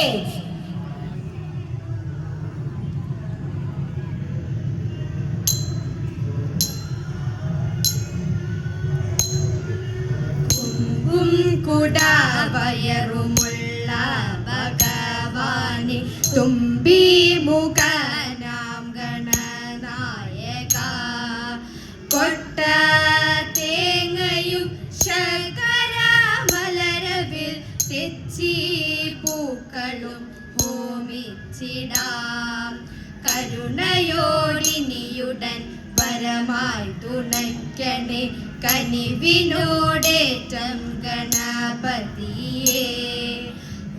stage. കുടവയറുമുള്ള ഭഗവാനെ തുമ്പി മുഖനാം ഗണനായക കൊട്ട തേങ്ങയും ശർക്കര മലരവിൽ തെച്ചി പൂക്കളും ഹോമിച്ചിടാം കരുണയോടിനിയുടൻ വരമായി തുണയ്ക്കണേ കനിവിനോടേറ്റം ഗണപതിയേ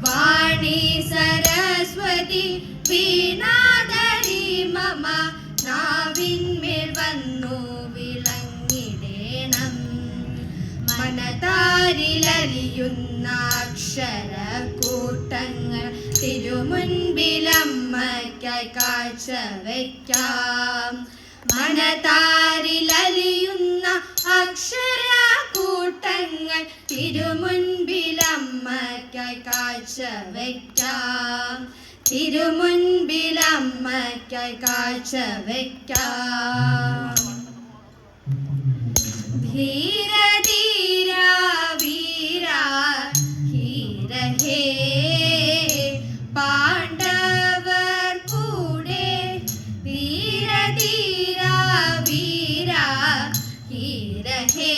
വാണി സരസ്വതി വീണാധരി മമ നാവിന്മേൽ വന്നു വിളങ്ങിടേണം മനതാരിലലിയുന്ന അക്ഷരക്കൂട്ടങ്ങൾ തിരുമുൻപിലമ്മയ്ക്കായി കാഴ്ച വയ്ക്കാം മനതാരിലലിയുന്ന അക്ഷരക്കൂട്ടങ്ങൾ തിരുമുൻപിലമ്മയ്ക്കായി കാഴ്ച വയ്ക്കാം തിരുമുൻപിലമ്മയ്ക്കായി കാഴ്ച വയ്ക്കാം ധീര ധീര വീര ധീര ഹേ പാണ്ഡവർ കൂടെ ധീര ധീര വീര ധീര ഹേ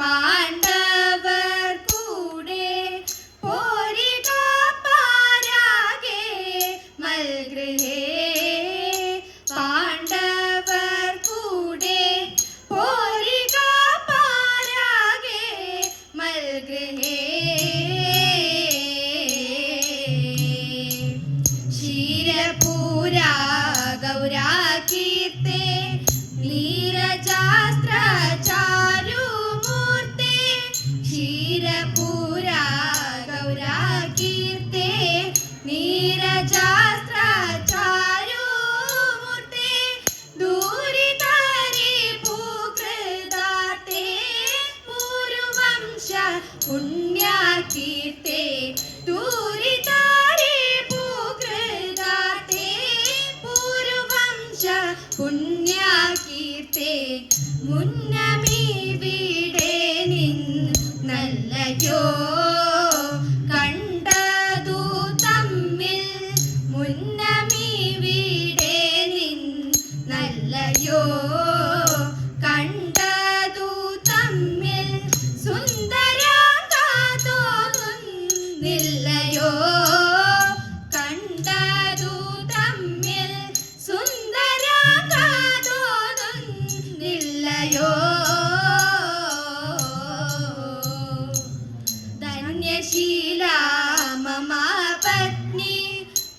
പാണ്ഡവർ കൂടെ പോരിക പാരാകെ മൽഗൃഹേ പാണ്ഡവർ കൂടെ പോരിക പാരാകെ മൽഗൃഹേ ക്ഷീരപൂരാ ഗൗരാ കീർത്തെ നീരജാസ്ത്ര ചാരുമൂർത്തെ ക്ഷീരപൂരാ ഗൗരാ കീർത്തെ നീരജാസ്ത്ര ചാരുമൂർത്തെ ദൂരിതാരി ഭൂകൃതാത്തെ പൂർവംശ പുണ്യകീർത്തെ ദൂരിതാരി ഭൂകൃതാത്തെ പൂർവംശ പുണ്യകീർത്തെ മുന്നമീവിടെ നിന്നല്ലയോ കണ്ടതു തമ്മിൽ മുന്നമീവിടെ നിന്നല്ലയോ കണ്ടതു തമ്മിൽ സുന്ദരാകാതോന്നുന്നില്ലയോ കണ്ടതു തമ്മിൽ സുന്ദരാകാതോന്നുന്നില്ലയോ ധന്യശീല മമ പത്നി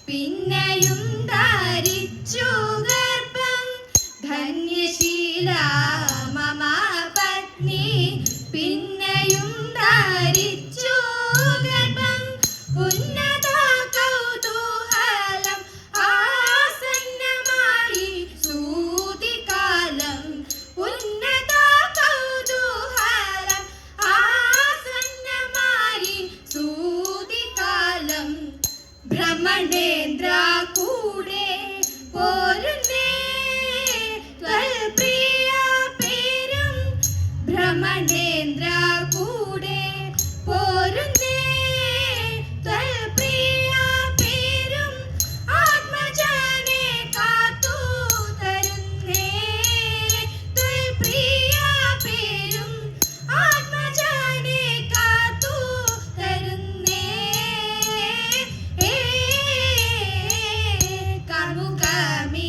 പിന്നെയും ധരിച്ചു ഗർഭം ധന്യശീല മമ പത്നി പിന്നെയും ധരിച്ചു ഗർഭം ഉന്നത കൗതൂഹലം ആസന്നമായി സൂതികാലം ഉന്നത കൗതൂഹലം ആസന്നമായി സൂതികാലം ഭ്രമണേന്ദ്ര കൂടെ പോരുന്നേ ത്വൽപ്രിയ പേരും ഭ്രമണേന്ദ്ര കൂടെ പോരുന്നേ ത്വൽപ്രിയ പേരും ആത്മജനെ കാത്തു തരുന്നേ ത്വൽപ്രിയ പേരും ആത്മജനെ കാത്തു തരുന്നേ കാമുകമി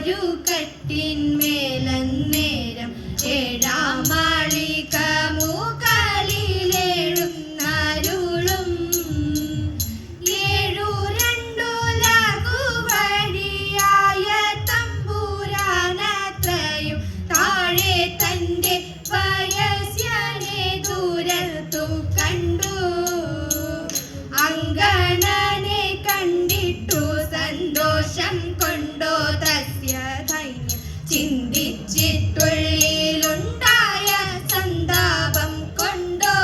ഒരു കട്ടിന്മേലന്നേരം ഏഴാം മാളിക മുകളിലെഴുന്നരുളും ഏഴു രണ്ടു ലഘുവഴിയായ തമ്പുരാനത്രയും താഴെ തന്റെ വയസ്യനെ ദൂരത്തു കണ്ടു. അങ്കണനെ കണ്ടിട്ടു സന്തോഷം കൊണ്ടോ തസ്യ ധൈര്യം ചിന്തിച്ചിട്ടുള്ളിലുണ്ടായ സന്താപം കൊണ്ടോ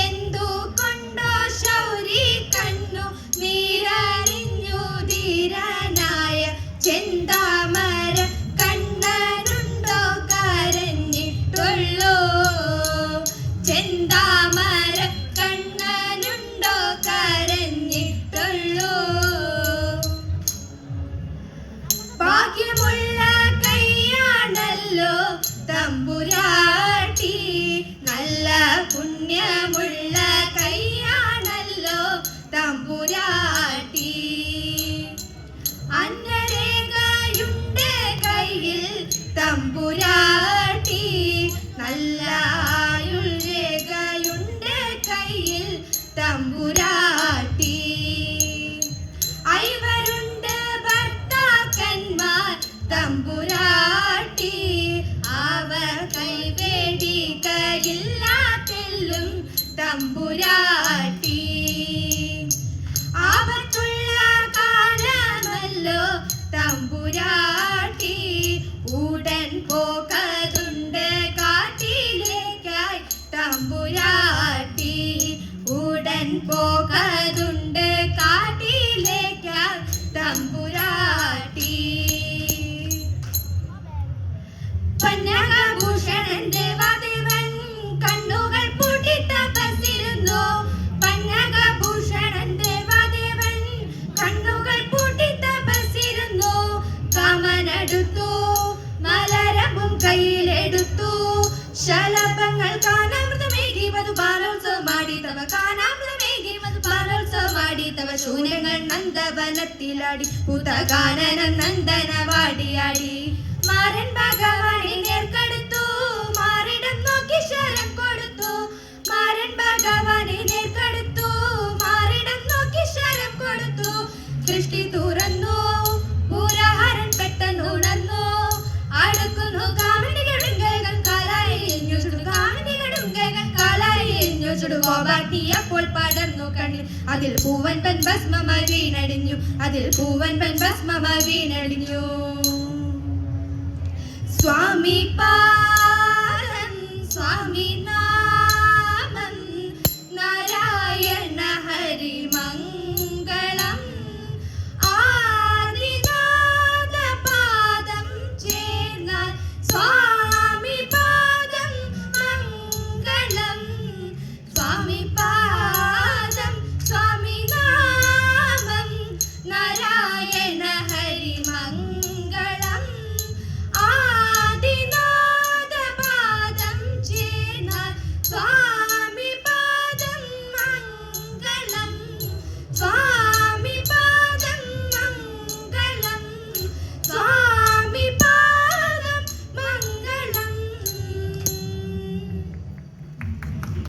എന്തു കൊണ്ടോ ശൗരി കണ്ണു നീരറിഞ്ഞു ധീരനായ ചെന്താമര കണ്ണനുണ്ടോ കരഞ്ഞിട്ടുള്ളൂ. ചെന്താമര കണ്ണനുണ്ടോ കരഞ്ഞിട്ടുള്ളൂ. ഭാഗ്യമുള്ള കൈയാണല്ലോ തമ്പുരാട്ടി, നല്ല പുണ്യമുള്ള കൈയാണല്ലോ തമ്പുരാട്ടി. അന്നരേഖയുണ്ട് കയ്യിൽ തമ്പുരാട്ടി, നല്ല ആയുൾ രേഖയുണ്ട് കയ്യിൽ തമ്പുരാട്ടി. ഐവരുണ്ട് ഭർത്താക്കന്മാർ തമ്പുരാട്ടി, അവർ കൈവേടികയില്ലാത്തെല്ലും തമ്പുരാട്ടി. ആപത്തുള്ള കാലമല്ലോ തമ്പുരാട്ടി, ഉടൻ പോകതുണ്ട് കാട്ടിലേക്കായി തമ്പുരാട്ടി. ഉടൻ പോകതുണ്ട് കാട്ടിലേക്കായി തമ്പുരാട്ടി. പന്നകഭൂഷണന്റെ വാദേവൻ കണ്ണുകൾ പൂട്ടി തപസ്സിരുന്നു. പന്നകഭൂഷണന്റെ വാദേവൻ കണ്ണുകൾ പൂട്ടി തപസ്സിരുന്നു. കാമനെടുത്തു മലരമ്പും കയ്യിലെടുത്തു, ശലഭങ്ങൾ കാനാമൃതമേകി മധുപാലോത്സവമാടി തവ കാനാമൃതമേകി മധുപാലോത്സവമാടി തവ. ശൂന്യങ്ങൾ നന്ദവനത്തിലാടി പൂതകാനന നന്ദനവാടിയാടി. മാരൻ ഭഗവാനെ നേർക്കെടുത്തു, മാറിടം നോക്കി ശരം കൊടുത്തു. മാരൻ ഭഗവാനെ നേർക്കെടുത്തു, മാറിടം നോക്കി ശരം കൊടുത്തു. ദൃഷ്ടി തുറന്നു പൂരഹരൻ പെട്ടെന്നുണർന്നു. അടുക്കുന്നു കാമിനികടുങ്കൈകൾ കാലായി എഞ്ഞു ചുടു, കാമിനികടുങ്കൈകൾ കാലായി എഞ്ഞു ചുടു. കോപാഗ്നി അപ്പോൾ പടർന്നു കണ്ണിൽ, അതിൽ പൂവൻ പൻ ഭസ്മമായി വീണടിഞ്ഞു, അതിൽ പൂവൻ പൻ ഭസ്മമായി വീണടിഞ്ഞു. സ്വാമി പാദം സ്വാമി നാമം നാരായണ ഹരി